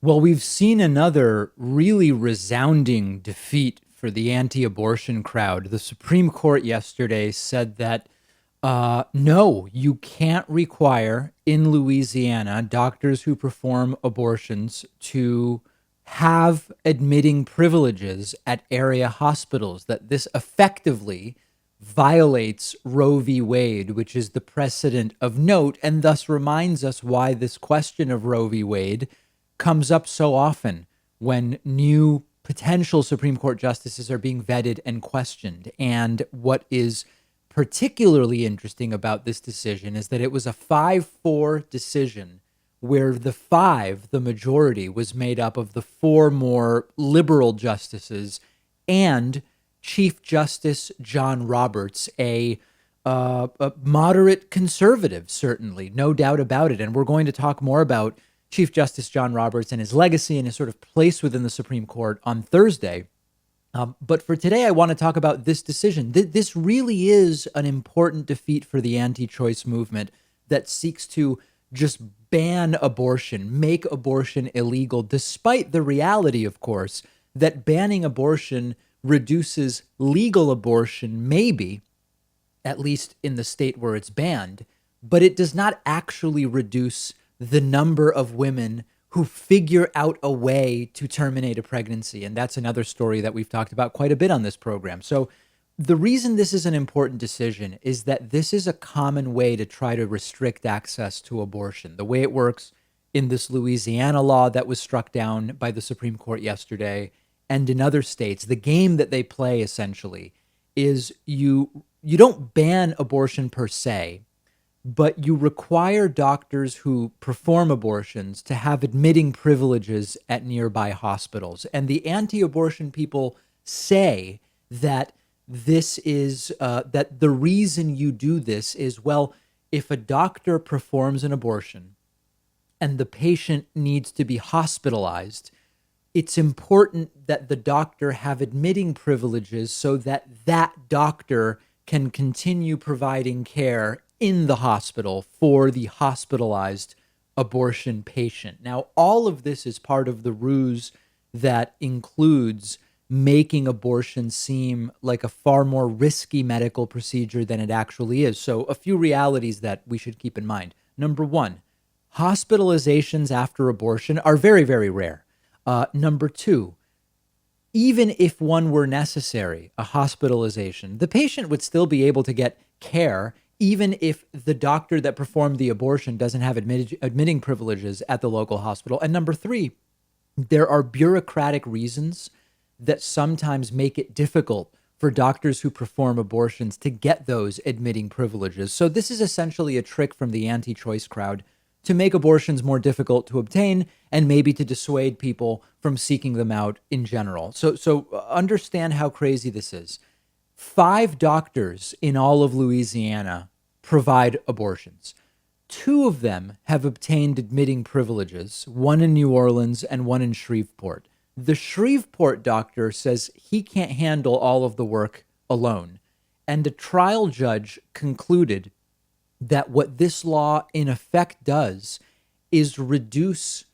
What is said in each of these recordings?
Well, we've seen another really resounding defeat for the anti abortion crowd. The Supreme Court yesterday said that no, you can't require in Louisiana doctors who perform abortions to have admitting privileges at area hospitals, that this effectively violates Roe v. Wade, which is the precedent of note, and thus reminds us why this question of Roe v. Wade comes up so often when new potential Supreme Court justices are being vetted and questioned. And what is particularly interesting about this decision is that it was a 5-4 decision where the five, the majority, was made up of the four more liberal justices and Chief Justice John Roberts, a moderate conservative, certainly, no doubt about it. And we're going to talk more about Chief Justice John Roberts and his legacy and his sort of place within the Supreme Court on Thursday. But for today, I want to talk about this decision. This really is an important defeat for the anti-choice movement that seeks to just ban abortion, make abortion illegal, despite the reality, of course, that banning abortion reduces legal abortion, maybe, at least in the state where it's banned, but it does not actually reduce the number of women who figure out a way to terminate a pregnancy. And that's another story that we've talked about quite a bit on this program. So the reason this is an important decision is that this is a common way to try to restrict access to abortion. The way it works in this Louisiana law that was struck down by the Supreme Court yesterday and in other states, the game that they play essentially is you don't ban abortion per se, but you require doctors who perform abortions to have admitting privileges at nearby hospitals. And the anti-abortion people say that this is that the reason you do this is, well, if a doctor performs an abortion and the patient needs to be hospitalized, it's important that the doctor have admitting privileges so that that doctor can continue providing care in the hospital for the hospitalized abortion patient. Now, all of this is part of the ruse that includes making abortion seem like a far more risky medical procedure than it actually is. So, a few realities that we should keep in mind. Number one, hospitalizations after abortion are very, very rare. Number two, even if one were necessary, a hospitalization, the patient would still be able to get care, even if the doctor that performed the abortion doesn't have admitting privileges at the local hospital. And number three, there are bureaucratic reasons that sometimes make it difficult for doctors who perform abortions to get those admitting privileges. So this is essentially a trick from the anti-choice crowd to make abortions more difficult to obtain and maybe to dissuade people from seeking them out in general. So understand how crazy this is. Five doctors in all of Louisiana provide abortions. Two of them have obtained admitting privileges, one in New Orleans and one in Shreveport. The Shreveport doctor says he can't handle all of the work alone. And a trial judge concluded that what this law in effect does is reduce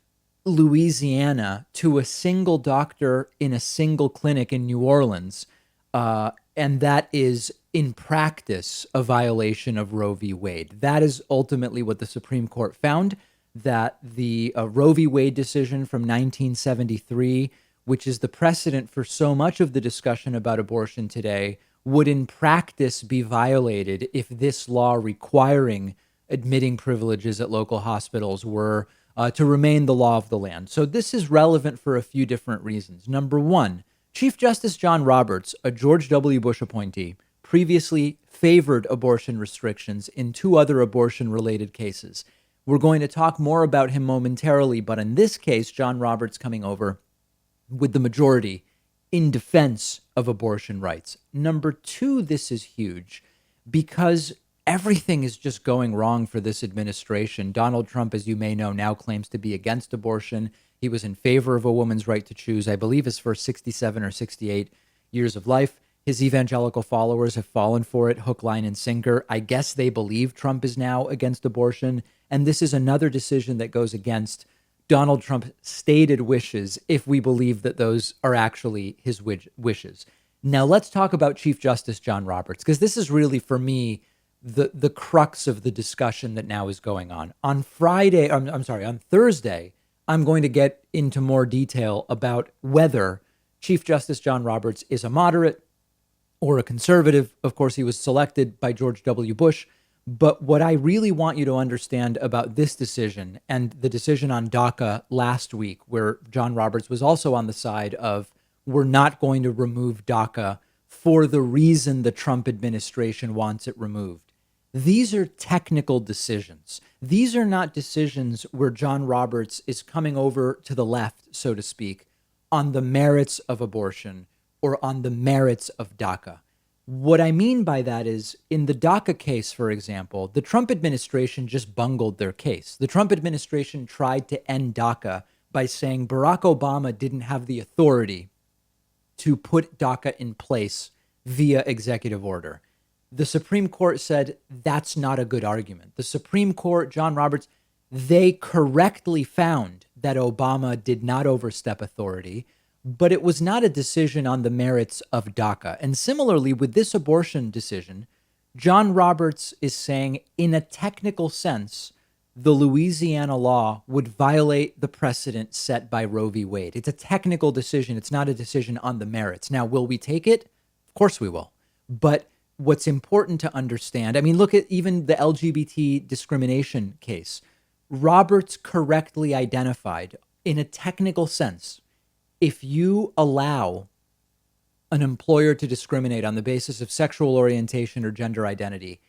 Louisiana to a single doctor in a single clinic in New Orleans. And that is, in practice, a violation of Roe v. Wade. That is ultimately what the Supreme Court found, that the Roe v. Wade decision from 1973, which is the precedent for so much of the discussion about abortion today, would in practice be violated if this law requiring admitting privileges at local hospitals were to remain the law of the land. So this is relevant for a few different reasons. Number one, Chief Justice John Roberts, a George W. Bush appointee, previously favored abortion restrictions in two other abortion-related cases. We're going to talk more about him momentarily, but in this case, John Roberts coming over with the majority in defense of abortion rights. Number two, this is huge because everything is just going wrong for this administration. Donald Trump, as you may know, now claims to be against abortion. He was in favor of a woman's right to choose, I believe, his first 67 or 68 years of life. His evangelical followers have fallen for it, hook, line, and sinker. I guess they believe Trump is now against abortion. And this is another decision that goes against Donald Trump's stated wishes if we believe that those are actually his wishes. Now, let's talk about Chief Justice John Roberts, because this is really, for me, the crux of the discussion that now is going on. On Friday, I'm sorry, on Thursday, I'm going to get into more detail about whether Chief Justice John Roberts is a moderate or a conservative. Of course, he was selected by George W. Bush. But what I really want you to understand about this decision and the decision on DACA last week, where John Roberts was also on the side of we're not going to remove DACA for the reason the Trump administration wants it removed. These are technical decisions. These are not decisions where John Roberts is coming over to the left, so to speak, on the merits of abortion or on the merits of DACA. What I mean by that is, in the DACA case, for example, the Trump administration just bungled their case. The Trump administration tried to end DACA by saying Barack Obama didn't have the authority to put DACA in place via executive order. The Supreme Court said that's not a good argument. The Supreme Court, John Roberts, they correctly found that Obama did not overstep authority, but it was not a decision on the merits of DACA. And similarly, with this abortion decision, John Roberts is saying, in a technical sense, the Louisiana law would violate the precedent set by Roe v. Wade. It's a technical decision. It's not a decision on the merits. Now, will we take it? Of course we will. But what's important to understand, I mean, look at even the LGBT discrimination case. Roberts correctly identified, in a technical sense, if you allow an employer to discriminate on the basis of sexual orientation or gender identity,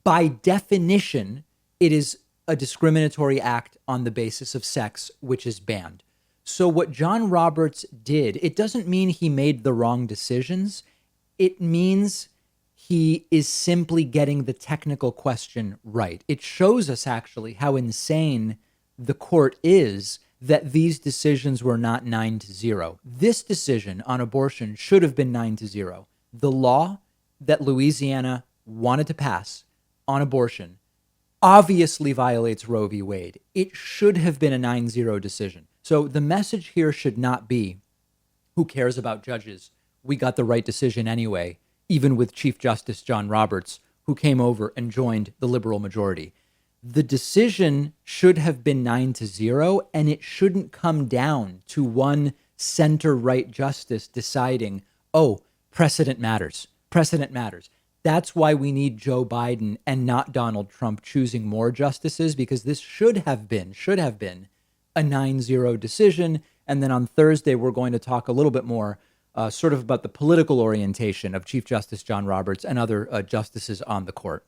by definition, it is a discriminatory act on the basis of sex, which is banned. So what John Roberts did, it doesn't mean he made the wrong decisions. It means he is simply getting the technical question right. It shows us actually how insane the court is that these decisions were not 9-0. This decision on abortion should have been 9-0. The law that Louisiana wanted to pass on abortion obviously violates Roe v. Wade. It should have been a 9-0 decision. So the message here should not be, who cares about judges? We got the right decision anyway, even with Chief Justice John Roberts, who came over and joined the liberal majority. The decision should have been 9-0, and it shouldn't come down to one center-right justice deciding, oh, precedent matters. Precedent matters. That's why we need Joe Biden and not Donald Trump choosing more justices, because this should have been a 9-0 decision. And then on Thursday, we're going to talk a little bit more sort of about the political orientation of Chief Justice John Roberts and other justices on the court.